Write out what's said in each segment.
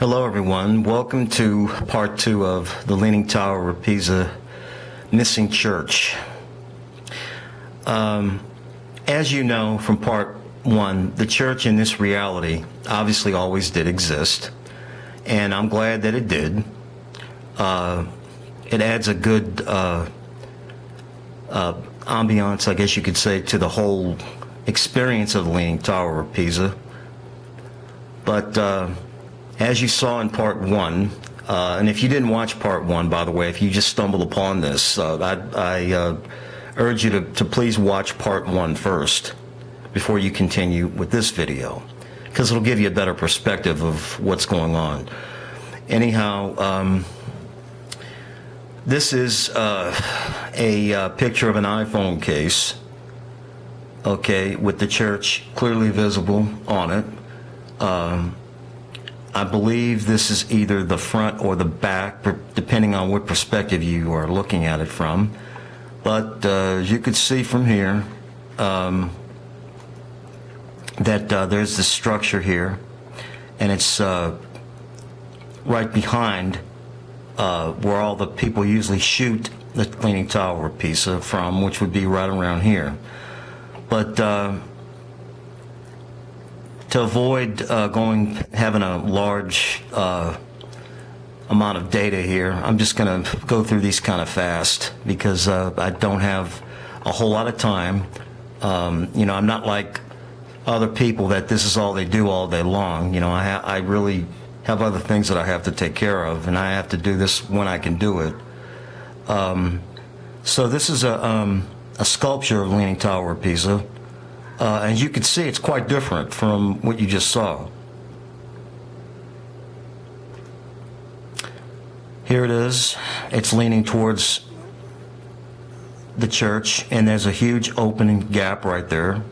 Hello everyone, welcome to part 2 of the Leaning Tower of Pisa Missing Church. As you know from part 1, the church in this reality obviously always did exist, and I'm glad that it did. It adds a good ambiance, I guess you could say, to the whole experience of the Leaning Tower of Pisa. But as you saw in part 1, and if you didn't watch part 1, by the way, if you just stumbled upon this, I urge you to please watch part 1 first before you continue with this video, because it'll give you a better perspective of what's going on. Anyhow, this is a picture of an iPhone case, okay, with the church clearly visible on it. I believe this is either the front or the back, depending on what perspective you are looking at it from. But as you can see from here, that there's this structure here, and it's right behind where all the people usually shoot the Leaning Tower of Pisa from, which would be right around here. But to avoid having a large amount of data here, I'm just going to go through these kind of fast, because I don't have a whole lot of time. You know, I'm not like other people that this is all they do all day long. You know, I really have other things that I have to take care of, and I have to do this when I can do it. So this is a sculpture of Leaning Tower of Pisa. As you can see, it's quite different from what you just saw. Here it is. It's leaning towards the church, and there's a huge opening gap right there.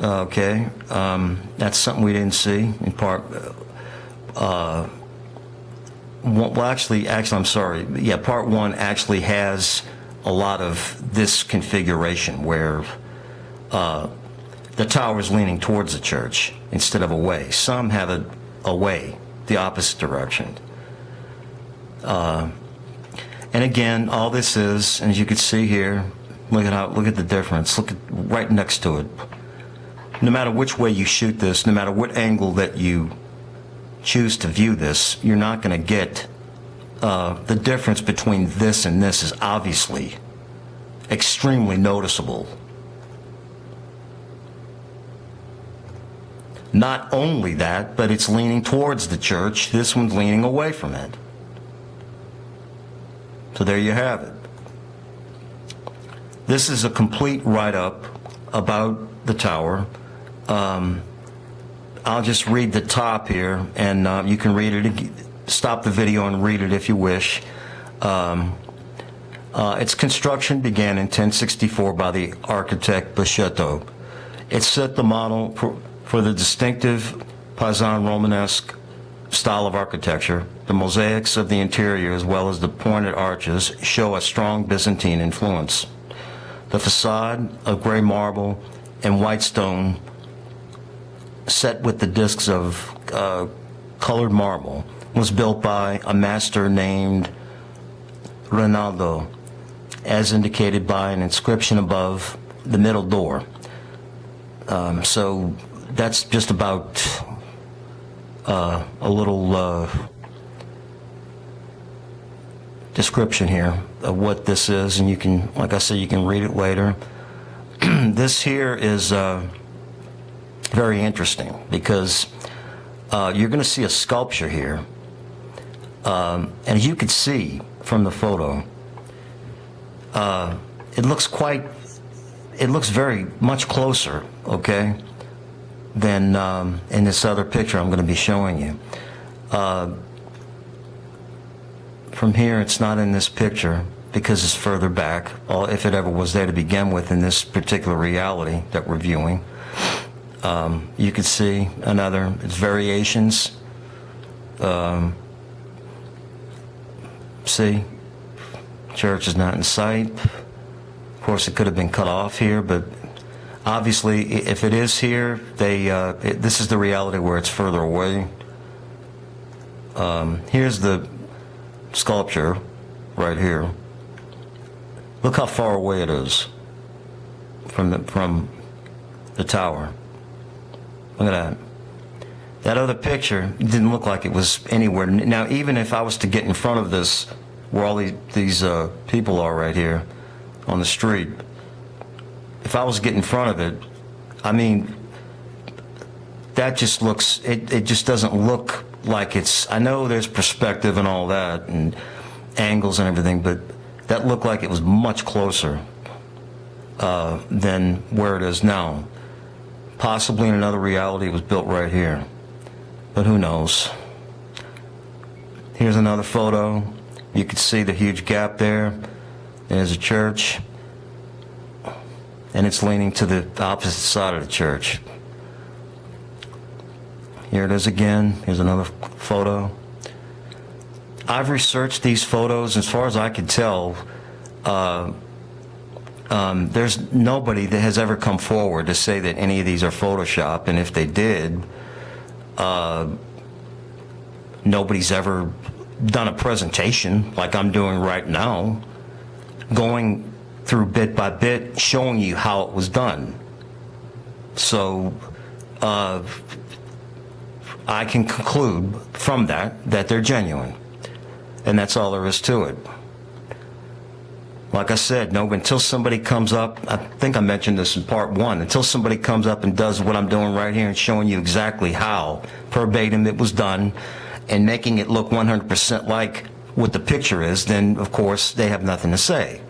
Okay, that's something we didn't see in part. Well, actually, I'm sorry. Yeah, part 1 actually has a lot of this configuration where the tower is leaning towards the church instead of away. Some have it away, the opposite direction. And again, all this is, and as you can see here, look at the difference. Look at right next to it. No matter which way you shoot this, no matter what angle that you choose to view this, you're not going to get the difference between this and this is obviously extremely noticeable. Not only that, but it's leaning towards the church. This one's leaning away from it. So there you have it. This is a complete write-up about the tower. I'll just read the top here, and you can read it. Stop the video and read it if you wish. Its construction began in 1064 by the architect Buscetto. It set the model for the distinctive Pisan Romanesque style of architecture. The mosaics of the interior, as well as the pointed arches, show a strong Byzantine influence. The facade of gray marble and white stone, set with the discs of colored marble, was built by a master named Rinaldo, as indicated by an inscription above the middle door. So that's just about a little description here of what this is, and you can, like I said, you can read it later. This here is very interesting, because you're going to see a sculpture here, and as you can see from the photo, it looks very much closer, okay, than in this other picture I'm going to be showing you. From here, it's not in this picture because it's further back, if it ever was there to begin with in this particular reality that we're viewing. You can see it's variations. See, church is not in sight. Of course, it could have been cut off here, but obviously, if it is here, this is the reality where it's further away. Here's the sculpture right here. Look how far away it is from the tower. Look at that. That other picture didn't look like it was anywhere. Now, even if I was to get in front of this, where all these people are right here on the street, if I was to get in front of it, I mean, that just looks, it just doesn't look like it's, I know there's perspective and all that, and angles and everything, but that looked like it was much closer than where it is now. Possibly in another reality it was built right here, but who knows. Here's another photo. You can see the huge gap there. There's a church, and it's leaning to the opposite side of the church. Here it is again. Here's another photo. I've researched these photos. As far as I can tell, there's nobody that has ever come forward to say that any of these are Photoshop, and if they did, nobody's ever done a presentation like I'm doing right now, going through bit by bit, showing you how it was done. So I can conclude from that they're genuine. And that's all there is to it. Like I said, no, until somebody comes up, I think I mentioned this in part one, until somebody comes up and does what I'm doing right here and showing you exactly how, verbatim, it was done, and making it look 100% like what the picture is, then, of course, they have nothing to say.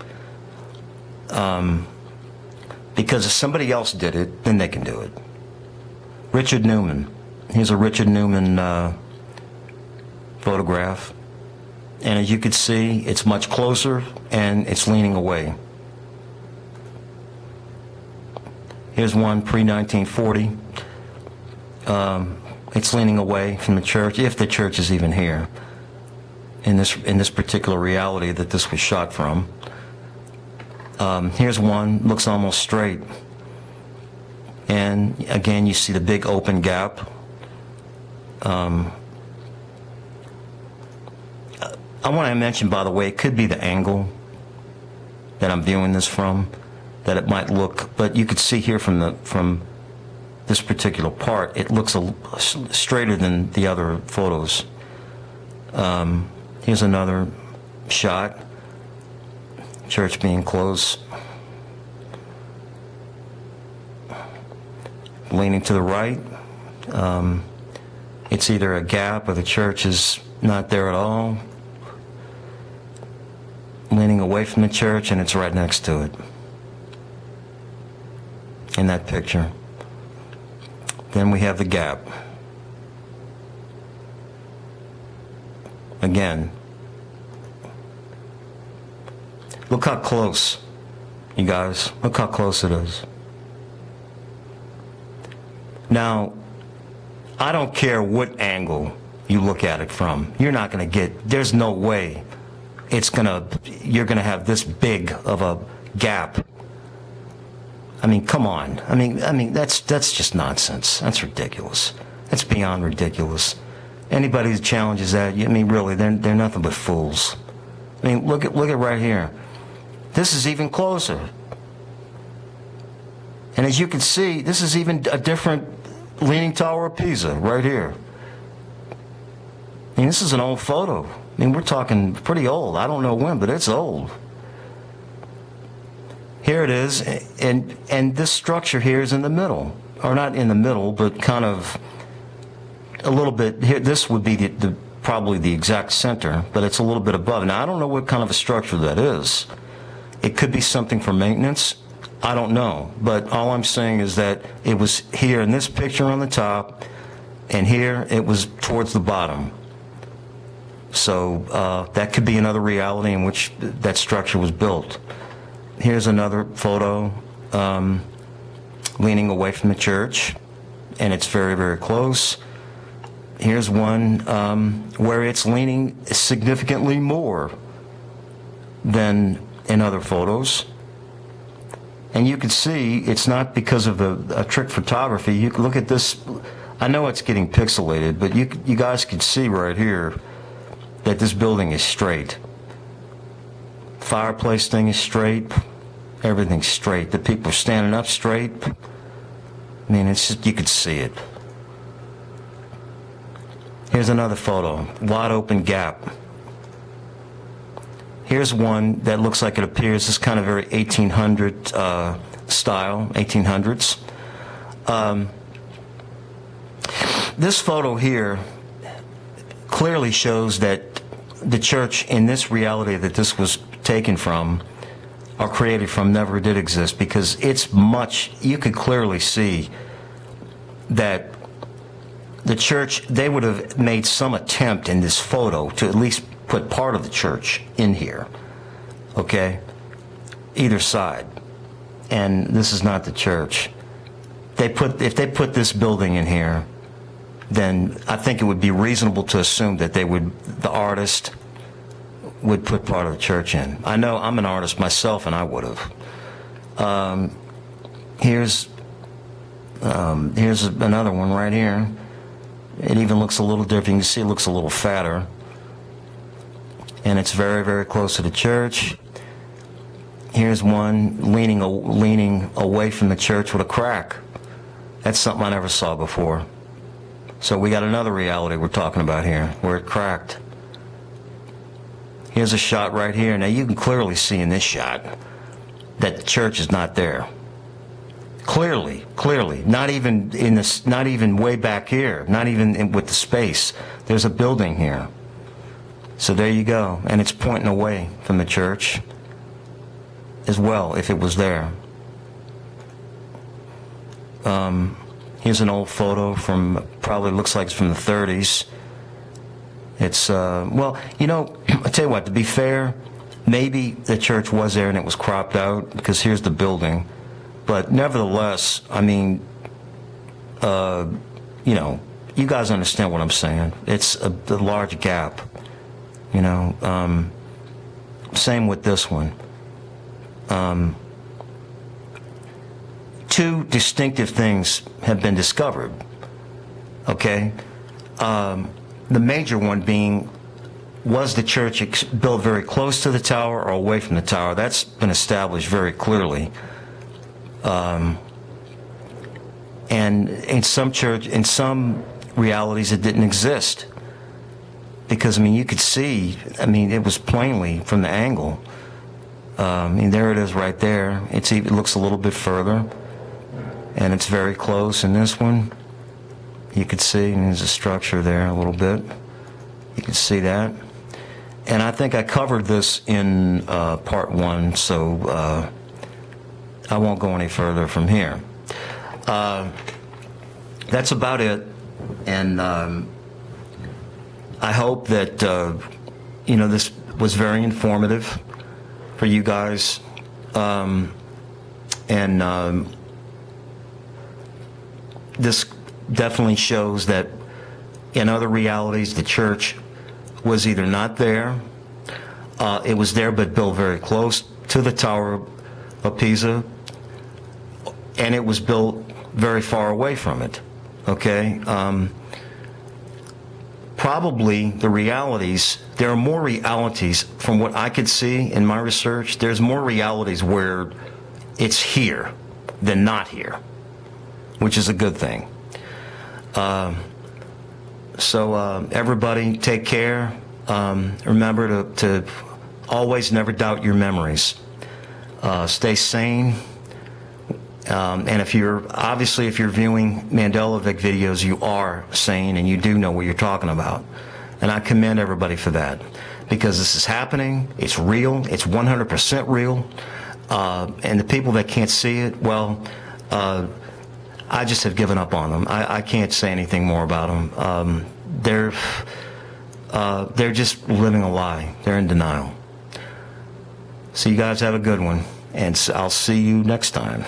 Because if somebody else did it, then they can do it. Richard Newman. Here's a Richard Newman photograph. And as you can see, it's much closer and it's leaning away. Here's one pre-1940. It's leaning away from the church, if the church is even here, in this particular reality that this was shot from. Here's one, looks almost straight. And again, you see the big open gap. I want to mention, by the way, it could be the angle that I'm viewing this from, that it might look, but you could see here from this particular part, it looks straighter than the other photos. Here's another shot, church being close, leaning to the right. It's either a gap or the church is not there at all. Leaning away from the church, and it's right next to it in that picture. Then we have the gap. Again, look how close, you guys, look how close it is. Now, I don't care what angle you look at it from, you're not going to get, there's no way you're gonna have this big of a gap. I mean, come on. I mean, that's just nonsense. That's ridiculous. That's beyond ridiculous. Anybody who challenges that, I mean, really, they're nothing but fools. I mean, look at right here. This is even closer. And as you can see, this is even a different Leaning Tower of Pisa right here. I mean, this is an old photo. I mean, we're talking pretty old. I don't know when, but it's old. Here it is, and this structure here is in the middle, or not in the middle, but kind of a little bit here. This would be probably the exact center, but it's a little bit above. Now, I don't know what kind of a structure that is. It could be something for maintenance. I don't know, but all I'm saying is that it was here in this picture on the top, and here it was towards the bottom. So that could be another reality in which that structure was built. Here's another photo leaning away from the church, and it's very, very close. Here's one where it's leaning significantly more than in other photos. And you can see it's not because of a trick photography. You can look at this I know it's getting pixelated, but you guys can see right here that this building is straight. Fireplace thing is straight. Everything's straight. The people are standing up straight. I mean, it's just, you could see it. Here's another photo. Wide open gap. Here's one that looks like it appears. This kind of very 1800 style, 1800s. This photo here clearly shows that the church, in this reality that this was taken from or created from, never did exist, because it's much, you could clearly see that the church, they would have made some attempt in this photo to at least put part of the church in here, okay? Either side. And this is not the church. If they put this building in here, then I think it would be reasonable to assume that the artist would put part of the church in. I know I'm an artist myself, and I would have. Here's another one right here. It even looks a little different. You can see it looks a little fatter. And it's very, very close to the church. Here's one leaning away from the church with a crack. That's something I never saw before. So we got another reality we're talking about here, where it cracked. Here's a shot right here. Now you can clearly see in this shot that the church is not there. Clearly, not even in this, not even way back here, not even with the space. There's a building here. So there you go, and it's pointing away from the church as well, if it was there. Here's an old photo from, probably looks like it's from the 30s. It's, well, you know, I tell you what, to be fair, maybe the church was there and it was cropped out, because here's the building. But nevertheless, I mean, you know, you guys understand what I'm saying. It's a large gap, you know. Same with this one. Two distinctive things have been discovered, okay? The major one being, was the church built very close to the tower or away from the tower? That's been established very clearly. And in some realities it didn't exist. Because, I mean, you could see, I mean, it was plainly from the angle. I mean, there it is right there. It looks a little bit further. And it's very close in this one. You could see, and there's a structure there a little bit. You can see that. And I think I covered this in part one, so I won't go any further from here. That's about it. And I hope that, you know, this was very informative for you guys. This definitely shows that in other realities the church was either not there, it was there but built very close to the Tower of Pisa, and it was built very far away from it, okay? Probably the realities, there are more realities from what I could see in my research, there's more realities where it's here than not here, which is a good thing. So everybody take care. Remember to always never doubt your memories. Stay sane. And if you're viewing Mandela Effect videos, you are sane and you do know what you're talking about. And I commend everybody for that, because this is happening. It's real. It's 100% real. And the people that can't see it, well, I just have given up on them. I can't say anything more about them. They're just living a lie. They're in denial. So you guys have a good one, and I'll see you next time.